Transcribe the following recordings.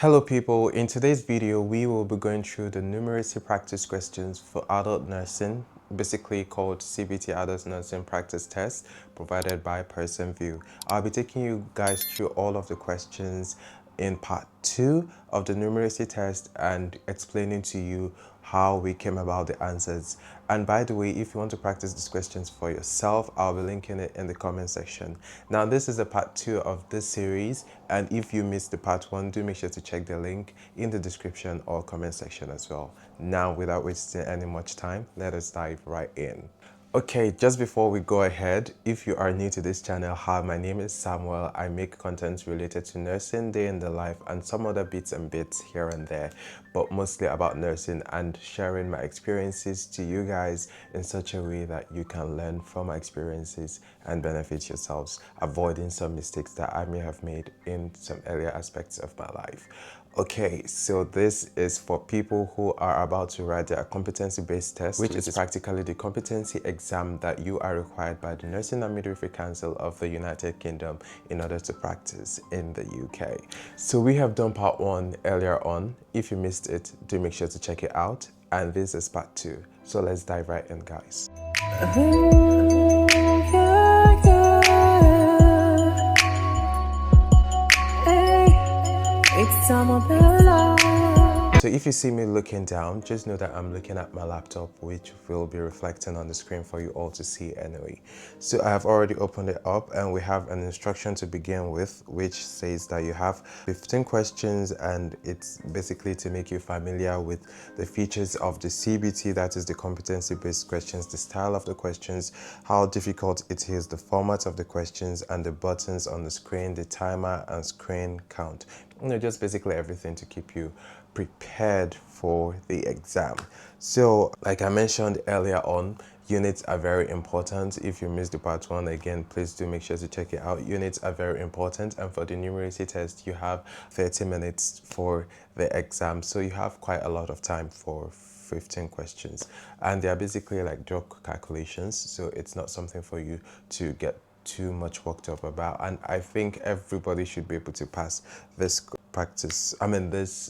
Hello people, in today's video we will be going through the numeracy practice questions for adult nursing, basically called CBT Adult Nursing Practice Test, provided by Pearson Vue. I'll be taking you guys through all of the questions in part 2 of the numeracy test and explaining to you how we came about the answers. And by the way, if you want to practice these questions for yourself, I'll be linking it in the comment section. Now, this is the part 2 of this series, and if you missed the part 1, do make sure to check the link in the description or comment section as well. Now, without wasting any much time, let us dive right in. Okay, just before we go ahead, if you are new to this channel, hi, my name is Samuel. I make content related to nursing, day in the life, and some other bits and bits here and there, but mostly about nursing and sharing my experiences to you guys in such a way that you can learn from my experiences and benefit yourselves, avoiding some mistakes that I may have made in some earlier aspects of my life. Okay, so this is for people who are about to write their competency-based test, which is practically the competency exam that you are required by the Nursing and Midwifery Council of the United Kingdom in order to practice in the UK. So we have done part 1 earlier on. If you missed it, do make sure to check it out. And this is part 2. So let's dive right in, guys. So if you see me looking down, just know that I'm looking at my laptop, which will be reflecting on the screen for you all to see anyway. So I have already opened it up and we have an instruction to begin with, which says that you have 15 questions, and it's basically to make you familiar with the features of the CBT, that is the competency-based questions, the style of the questions, how difficult it is, the format of the questions, and the buttons on the screen, the timer and screen count. Just basically everything to keep you prepared for the exam. So like I mentioned earlier on, units are very important. If you missed the part 1, again, please do make sure to check it out. Units are very important, and for the numeracy test you have 30 minutes for the exam, so you have quite a lot of time for 15 questions, and they are basically like drug calculations, so it's not something for you to get too much worked up about, and I think everybody should be able to pass this this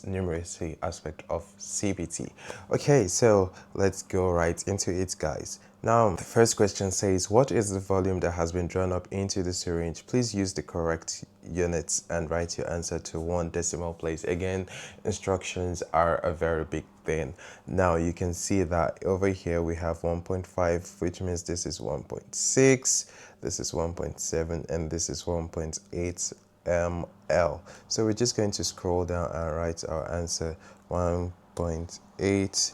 numeracy aspect of CBT. Okay, so let's go right into it, guys. Now, the first question says, what is the volume that has been drawn up into the syringe? Please use the correct units and write your answer to 1 decimal place. Again, instructions are a very big thing. Now, you can see that over here we have 1.5, which means this is 1.6, this is 1.7, and this is 1.8 ml. So we're just going to scroll down and write our answer, 1.8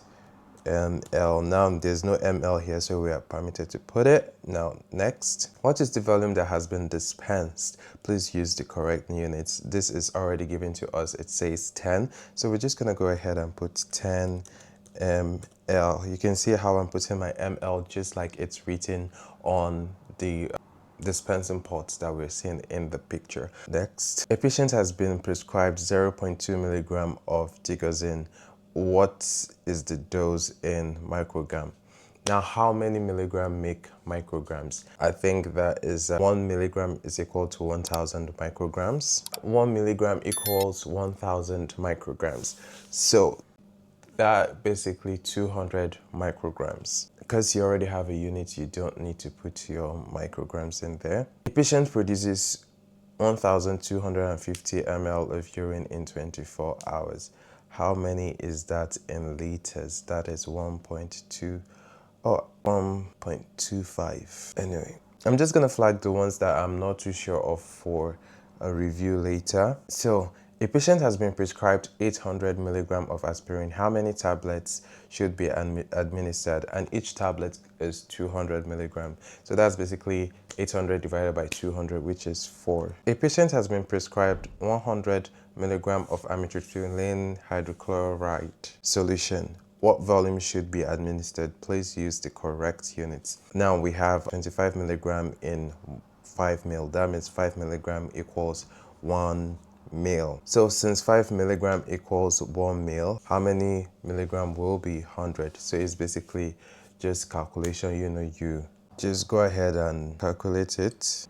ml. Now there's no ml here, so we are permitted to put it. Now next, what is the volume that has been dispensed? Please use the correct units. This is already given to us. It says 10, so we're just gonna go ahead and put 10 ml. You can see how I'm putting my ml just like it's written on the dispensing pots that we're seeing in the picture. Next, a patient has been prescribed 0.2 milligram of digoxin. What is the dose in microgram? Now, how many milligram make micrograms? I think that is 1 milligram is equal to 1000 micrograms. 1 milligram equals 1000 micrograms. So that basically 200 micrograms. Because you already have a unit, you don't need to put your micrograms in there. A patient produces 1250 ml of urine in 24 hours. How many is that in liters? That is 1.25. Anyway, I'm just gonna flag the ones that I'm not too sure of for a review later. So a patient has been prescribed 800 milligram of aspirin. How many tablets should be administered? And each tablet is 200 milligram. So that's basically 800 divided by 200, which is 4. A patient has been prescribed 100 milligram of amitriptyline hydrochloride solution. What volume should be administered? Please use the correct units. Now we have 25 milligram in 5 ml. That means 5 milligram equals 1 ml. So since 5 milligram equals 1 ml, how many milligram will be 100? So it's basically just calculation. You just go ahead and calculate it.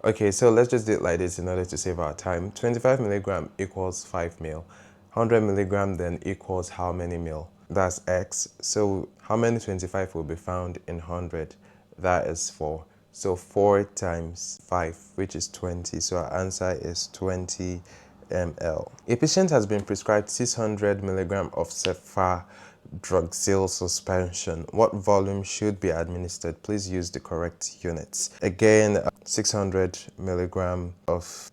Okay, so let's just do it like this in order to save our time. 25 milligram equals 5 ml. 100 milligram then equals how many mil? That's X. So how many 25 will be found in 100? That is 4. So 4 times 5, which is 20. So our answer is 20 ml. A patient has been prescribed 600 milligram of cefadroxil suspension. What volume should be administered? Please use the correct units. Again, 600 milligram of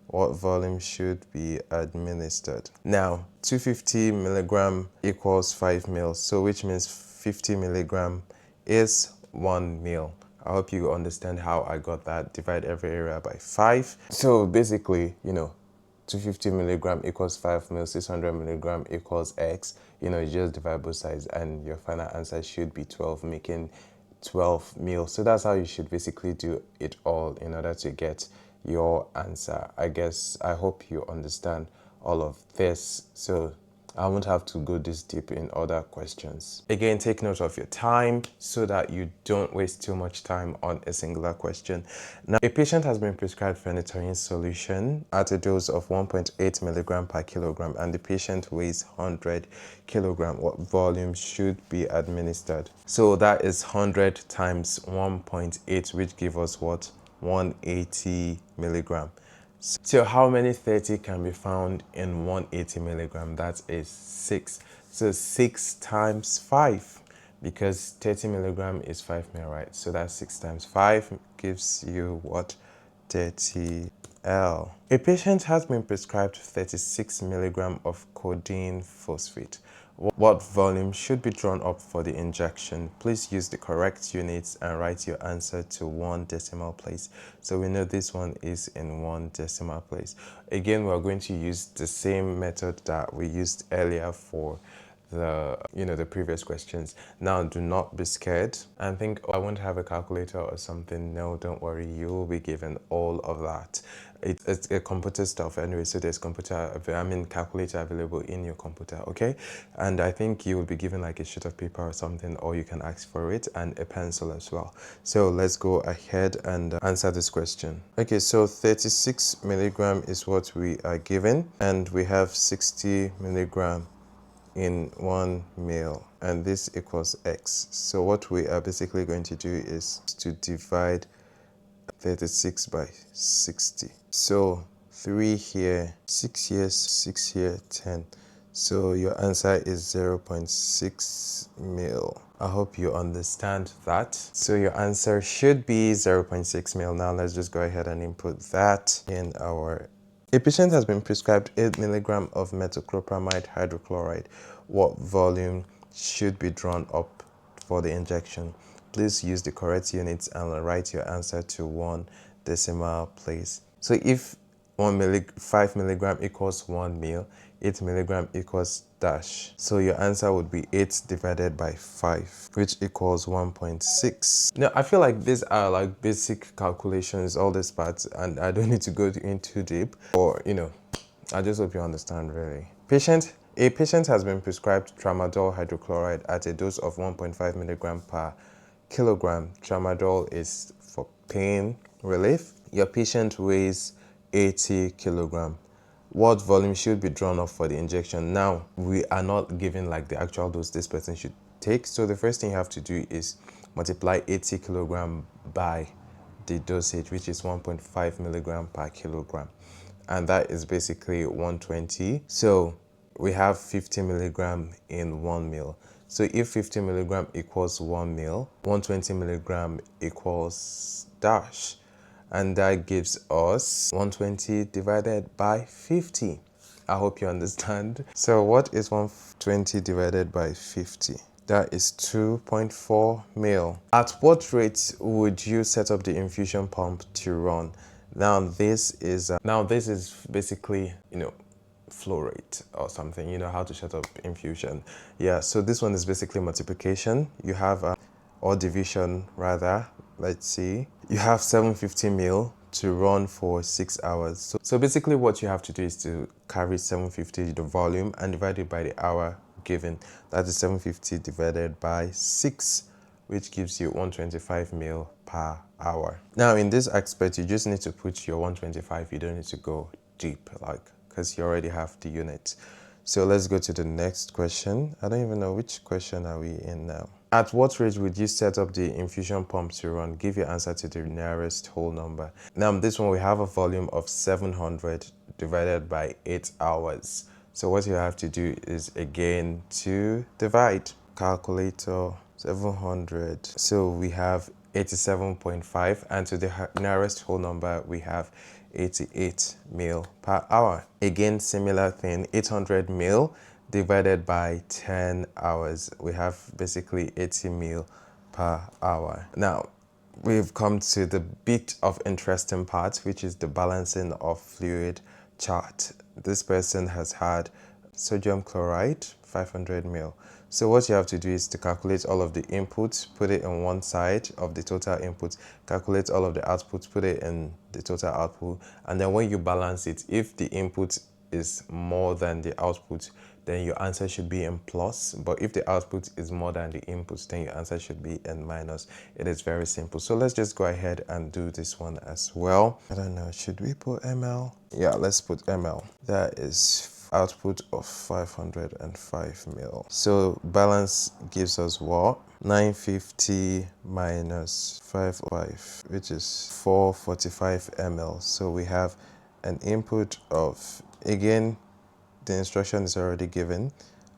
what volume should be administered? Now, 250 milligram equals 5 mil, so which means 50 milligram is 1 mil. I hope you understand how I got that. Divide every area by 5. So basically, 250 milligram equals 5 mil, 600 milligram equals X. You just divide both sides and your final answer should be 12, making 12 mil. So that's how you should basically do it all in order to get your answer. I hope you understand all of this, so I won't have to go this deep in other questions. Again, take note of your time so that you don't waste too much time on a singular question. Now, a patient has been prescribed phenytoin solution at a dose of 1.8 milligram per kilogram and the patient weighs 100 kilogram. What volume should be administered? So that is 100 times 1.8, which gives us what? 180 milligram. So how many 30 can be found in 180 milligram? That is 6. So 6 times 5, because 30 milligram is 5 mil, right? So that's 6 times 5 gives you what? 30 L. A patient has been prescribed 36 milligram of codeine phosphate. What volume should be drawn up for the injection? Please use the correct units and write your answer to 1 decimal place. So we know this one is in 1 decimal place. Again, we're going to use the same method that we used earlier for the previous questions. Now, do not be scared and think, oh, I won't have a calculator or something. No, don't worry, you will be given all of that. It's a computer stuff anyway, so there's calculator available in your computer, okay? And I think you will be given like a sheet of paper or something, or you can ask for it, and a pencil as well. So let's go ahead and answer this question. Okay, so 36 milligram is what we are given, and we have 60 milligram in 1 mil, and this equals X. So what we are basically going to do is to divide 36 by 60. So 3 here, 6 here, 6 here, 10. So your answer is 0.6 mil. I hope you understand that. So your answer should be 0.6 mil. Now let's just go ahead and input that in our... A patient has been prescribed 8 milligram of metoclopramide hydrochloride. What volume should be drawn up for the injection? Please use the correct units and write your answer to 1 decimal place. So if 5 milligram equals 1 mil, 8 milligram equals dash. So your answer would be 8 divided by 5, which equals 1.6. Now, I feel like these are like basic calculations, all these parts, and I don't need to go in too deep. Or, I just hope you understand, really. A patient has been prescribed tramadol hydrochloride at a dose of 1.5 milligram per kilogram. Tramadol is for pain relief. Your patient weighs 80 kilogram. What volume should be drawn up for the injection? Now, we are not given like the actual dose this person should take. So the first thing you have to do is multiply 80 kilogram by the dosage, which is 1.5 milligram per kilogram. And that is basically 120. So we have 50 milligram in 1 mil. So if 50 milligram equals 1 mil, 120 milligram equals dash. And that gives us 120 divided by 50. I hope you understand. So what is 120 divided by 50? That is 2.4 mil. At what rate would you set up the infusion pump to run? Now this is basically, flow rate or something, how to set up infusion. Yeah, so this one is basically multiplication. You have or division rather. Let's see, you have 750 mil to run for 6 hours. So basically what you have to do is to carry 750, the volume, and divide it by the hour given. That is 750 divided by 6, which gives you 125 mil per hour. Now in this aspect, you just need to put your 125. You don't need to go deep, like because you already have the unit. So let's go to the next question. I don't even know which question are we in now. At what rate would you set up the infusion pump to run? Give your answer to the nearest whole number. Now this one, we have a volume of 700 divided by 8 hours. So what you have to do is again to divide. Calculator, 700. So we have 87.5, and to the nearest whole number we have 88 mil per hour. Again, similar thing, 800 mil divided by 10 hours. We have basically 80 mil per hour. Now, we've come to the bit of interesting part, which is the balancing of fluid chart. This person has had sodium chloride, 500 mil. So what you have to do is to calculate all of the inputs, put it on one side of the total inputs, calculate all of the outputs, put it in the total output, and then when you balance it, if the input is more than the output, then your answer should be in plus. But if the output is more than the inputs, then your answer should be in minus. It is very simple. So let's just go ahead and do this one as well. I don't know, should we put ml? Yeah, let's put ml. That is output of 505 mil. So balance gives us what? 950 minus 55, which is 445 ml. So we have an input of, again, the instruction is already given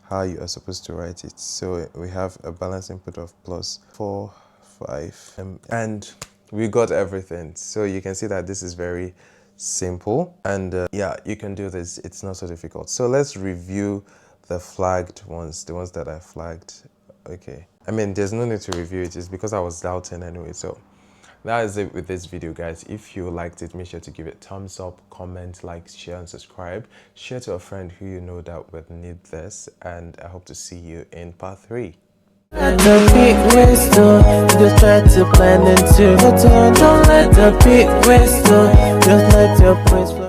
how you are supposed to write it. So we have a balance input of plus 45 and we got everything. So you can see that this is very simple, and yeah, you can do this. It's not so difficult. So let's review the flagged ones, the ones that I flagged. Okay, I mean, there's no need to review it. It's because I was doubting anyway. So that is it with this video, guys. If you liked it, make sure to give it a thumbs up, comment, like, share, and subscribe. Share to a friend who you know that would need this, and I hope to see you in part 3. Let the beat whistle, just try to blend into the tone. Don't let the beat whistle, just let your voice flow.